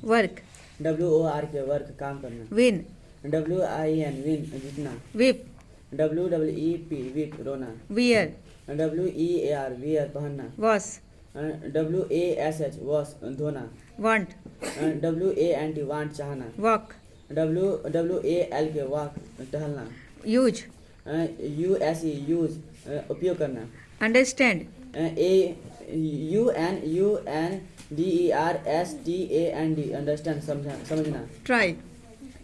Work, WORK work काम करना। Win, WIN win जीतना। विप, WEEP वीप रोना। वियर, WEAR वियर पहनना। वॉश, WASH वॉश धोना। वांट, WANT वांट चाहना। वॉक, WALK वॉक टहलना। यूज, USE यूज उपयोग करना। अंडरस्टैंड, UNDERSTAND अंडरस्टैंड समझना। ट्राई,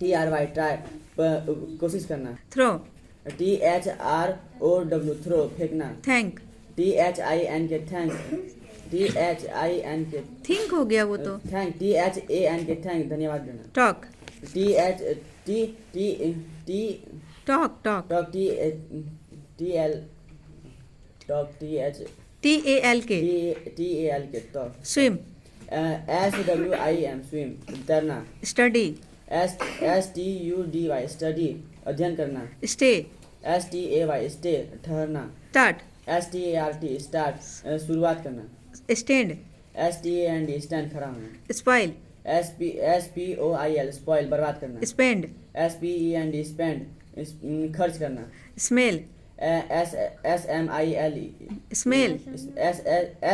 TRY ट्राई कोशिश करना। थ्रो, THROW थ्रो फेंकना। Thank, THINK thank THINK think हो गया वो तो। थैंक THANK थैंक धन्यवाद देना। Talk, TH T T T talk, talk, talk TL talk TH TALK, TALK talk. Swim, SWIM swim तैरना। स्टडी, STUDY स्टडी अध्ययन करना। स्टे, STAY स्टे ठहरना। स्टार्ट, START स्टार्ट शुरुआत करना। स्टैंड, STAND स्टैंड खड़ा होना। स्पाइल, SPOIL स्पॉइल बर्बाद करना। स्पेंड, SPEND स्पेंड खर्च करना। Smell, SMILE smell,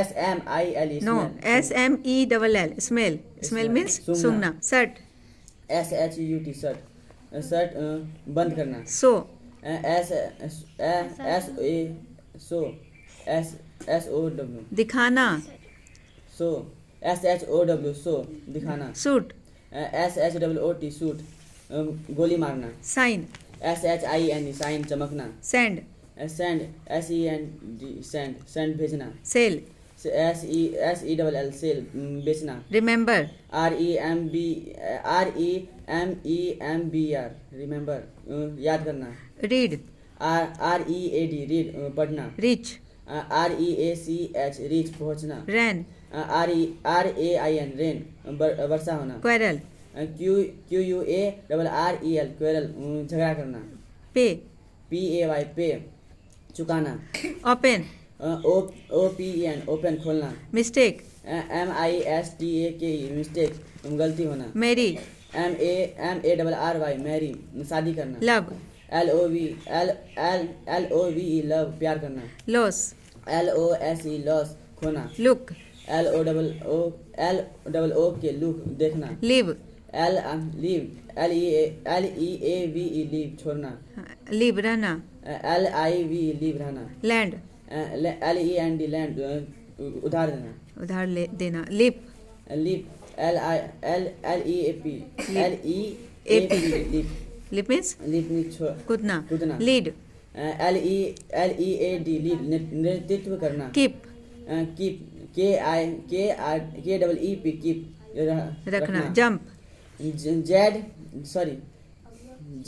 SMILE no, SMELL, smell, smell means सूंघना। सूंघना। Shirt, SHUT shirt बंद करना। सो, SOW दिखाना, सो SHOW सो दिखाना। सूट, SHOT सूट गोली मारना। साइन, SHIN साइन चमकना। सेंड, सेंड SEND सेंड भेजना। सेल, SELL सेल बेचना। रिमेंबर, REMEMBR रिमेंबर याद करना। रीड, READ रीड पढ़ना। रिच, REACH रीच पहुँचना। रैन, RAIN रेन वर्षा होना। क्वेरल, QUARREL क्वेरल झगड़ा करना। पे, PAY पे चुकाना। ओपन, OPEN ओपन खोलना। मिस्टेक, MISTAKE मिस्टेक गलती होना। मैरी, MARRY मैरी शादी करना। लव, LOVE लव प्यार करना। लॉस, LOSE लॉस खोना। लुक, LOOK लुक देखना। लिव, लीव LEAVE लीव छोड़ना। लिव रहना, LIVE लीव रहना। लैंड, LEND लैंड उधार देना। उधार ले देना। Lip, lip LEAP lip lip means lip कूदना। कूदना। लीड, LEAD लीड नेतृत्व करना। कीप, कीप KEEP कीप रखना। जंप,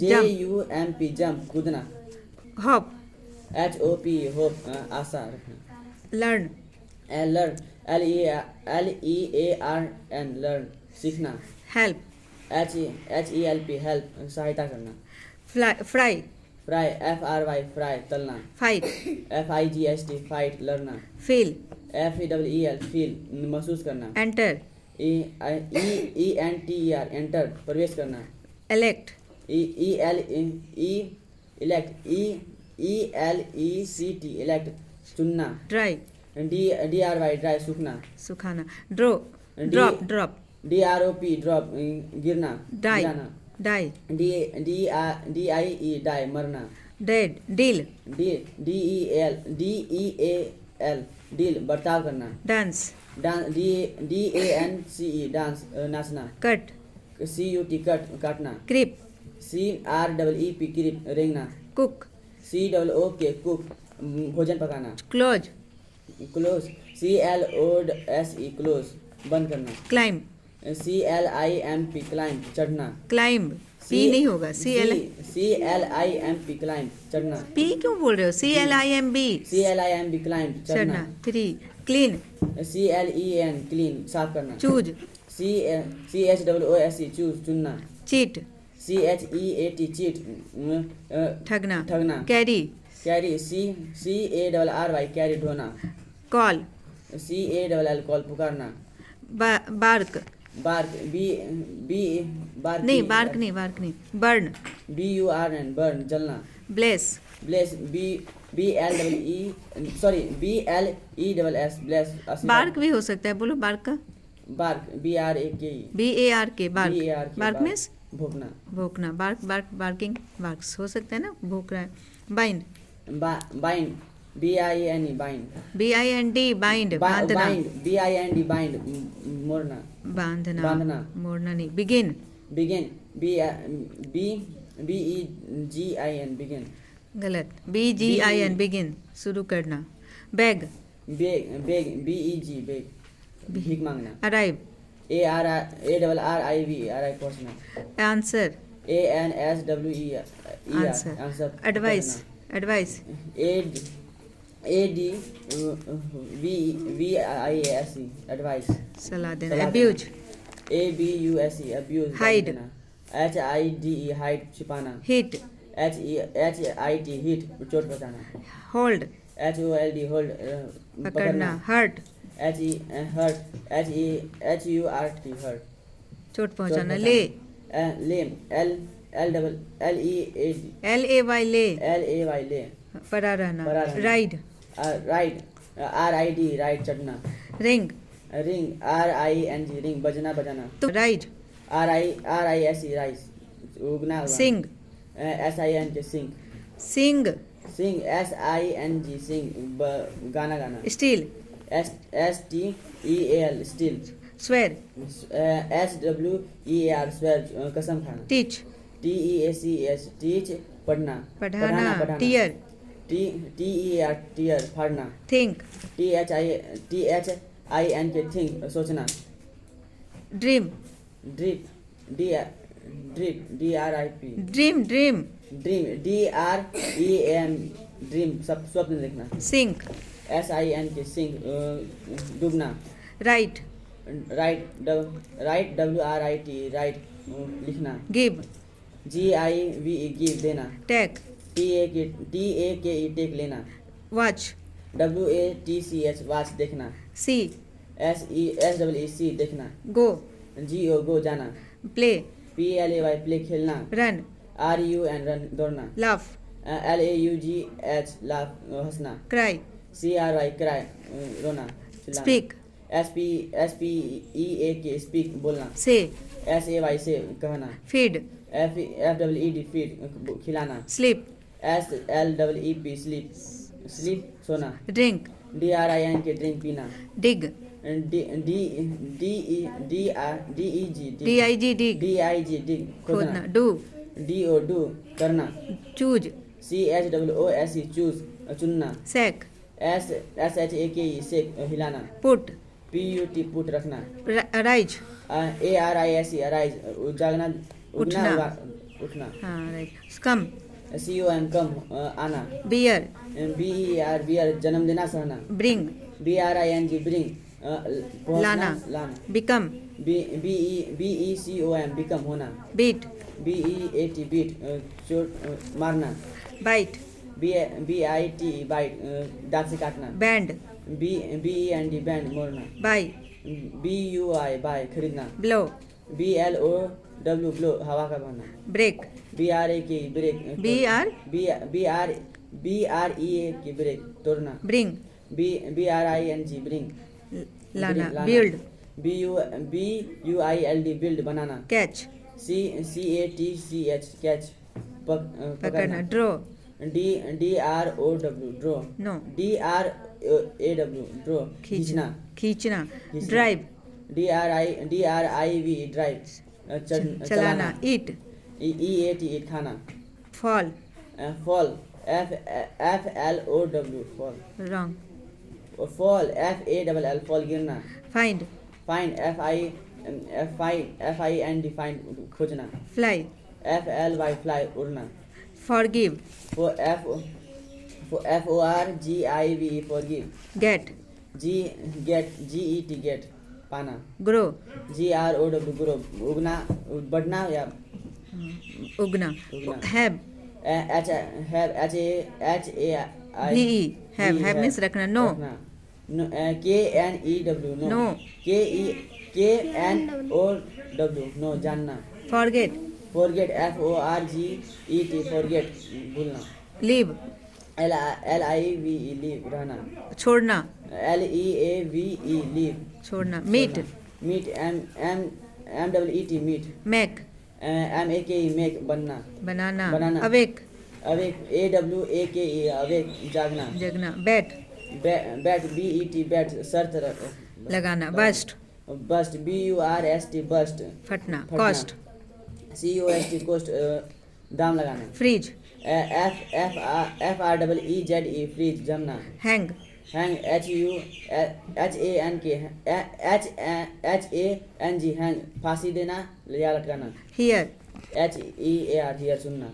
JUMP जंप कूदना। हॉप, HOP होप आशा रखना। लर्न, LEARN लर्न सीखना। हेल्प, HELP हेल्प सहायता करना। फ्राई, फ्राई FRY फ्राई तलना। फाइट, FIGST फाइट लड़ना। फील, FEL फील महसूस करना। एंटर, ENTER एंटर प्रवेश करना। इलेक्ट, इलेक्ट ELECT इलेक्ट चुनना। ड्राई, DRY ड्राई सूखना। सुखाना। Draw, drop, drop, DROP drop गिरना डाई, गिराना। डाई, DIE डाई मरना। डेड, डील, DEAL डील बर्ताव करना। डांस, DANCE डांस नाचना। कट, CUT कट काटना। क्रिप, CREEP क्रिप रेंगना। कुक, COOK कुक भोजन पकाना। क्लोज, क्लोज CLOSE क्लोज बंद करना। क्लाइम, CLIMP क्लाइंब चढ़ना। क्लाइंब, पी नहीं होगा, CLIMP क्लाइंब चढ़ना। पी क्यों बोल रहे हो? CLIMB, CLIMB क्लाइंब चढ़ना। चढ़ना। 3, क्लीन, CLEN क्लीन साफ करना। चूज, CHOOSE चूज चुनना। चीट, CHEAT चीट ठगना। ठगना। कैरी, कैरी CARRY कैरी ढोना। कॉल, CALL कॉल पुकारना। बार्क, bark, B bark, नहीं, bark नहीं, burn, BURN, burn, जलना. bless, Bless, BLES, bless. bark भी हो सकता है, बोलो bark का, Bark, BRAKE, BARK, bark, BARK, bark means भोंकना. भोंकना, barking, barks हो सकता है ना, भोंक रहा है. bind, Bind, BINE, bind. BIND, bind, बांधना, Bind, BIND, bind, मोड़ना. बांधना, बांधना. मोड़ना नहीं. begin, Begin, BEGIN, begin. गलत. BGIN, begin, शुरू करना. beg, Beg, BEG, beg. भीख मांगना. arrive, ARRIVE, arrive पहुंचना. answer, ANSWE, answer, answer. advice, advice, ADVIASE, advice. सलाह देना. abuse, ABUSE, abuse. Hide. देना. HIDE, hide, छिपाना. hit, HIT, hit, चोट पहुंचाना. hold, HOLD, hold, पकड़ना. hurt, hurt, HURT, hurt. चोट पहुंचाना. चोट lay, Lame, LEAD, LAY, lay, LAY, lay. पड़ा रहना. पड़ा रहना. ride, Ride, RID, ride, चढ़ना. ring, Ring, RING, ring, बजना बजाना. तो ride, RISE, rise, उगना. sing, SING, sing. sing, Sing, SING, sing, गाना गाना. steal, STEAL, still. swear, SWEAR, swear, कसम खाना. teach, TEACH, teach, पढ़ना. पढ़ाना. tear, TER, tear, फाड़ना. think, THINK, think, सोचना. dream, Drip, DRIP. dream, Dream, DREAM, dream, सब स्वप्न देखना. sink, SINK, sink, डूबना. write, Write, WRIT, write, लिखना. give, GIVE, give, देना. take, TAKE, take, लेना. watch, WATCH, watch, देखना. see, SEEC, देखना. go, GO, go, जाना. play, PLAY, play, खेलना. run, RUN, run, दौड़ना. laugh, LAUGH, laugh, हंसना. cry, CRY, cry, रोना. चिल्लाना. speak, SPEAK, speak, बोलना. say, SAY, से कहना. feed, FEED, feed, खिलाना. sleep, SLEEP, sleep, sleep, सोना. drink, DRINK, drink, पीना. dig, DEG, dig, dig, खोदना. खोदना. do, DO, करना. choose, CHOOSE, choose, चुनना. sack, SHAKE, shake, हिलाना. put, PUT, put, रखना. arise, ARISE, arise, जागना, उठना. उठना. हाँ right, come, COM, come, आना. bear, BER, bear, जन्म देना, सहना. bring, BRING, bring, पहुंचना, लाना. become, BECOM, become, होना. beat, BEAT, beat, चोट, मारना. bite, BIT, bite, दांत से काटना. band, BEND, bend, मोड़ना. buy, BUI, buy, खरीदना. blow, BLOW, blow, हवा का बहना. break, BRAK, break, BREAK, break, तोड़ना. bring, BRING, bring, लाना. लाना. build, BUILD, build, बनाना. catch, CATCH, catch, पकड़ना. draw, DROW, draw. no, DRAW, draw, खींचना. खींचना. खींचना. drive, DRIV, drive, चलाना. eat, EAT, eat, खाना. fall, Fall, FLOW, fall. wrong, Fall, FALL, fall, गिरना. find, Find, FIND, find, खोजना. fly, FLY, fly, उड़ना. forgive, FORGIVE, forgive. get, GET, get, पाना. grow, GROW, grow, उगना, बढ़ना या उगना. उगना. have, VE, have means रखना. no, KNEW, no. No. KENEW, KNOW no जानना। Forget, forget FORGET forget भूलना। Leave, LIVE leave रहना। छोड़ना, LEAVE लीव छोड़ना। Meet, meet MEAT meet. Mac, MAKE make बनना बनाना। बनाना। अवेक, अवेक AWAKE अवेक जागना। जगना। Bat, bat BET bat शर्त लगाना। Bast, bast BURST bast फटना। फटना। Cost, COST coast दाम लगाना। फ्रीज, FREEZE फ्रीज जमना। हैंग, हैंग HANG हैंग फांसी देना या लटकाना। हियर, HEAR हियर सुनना।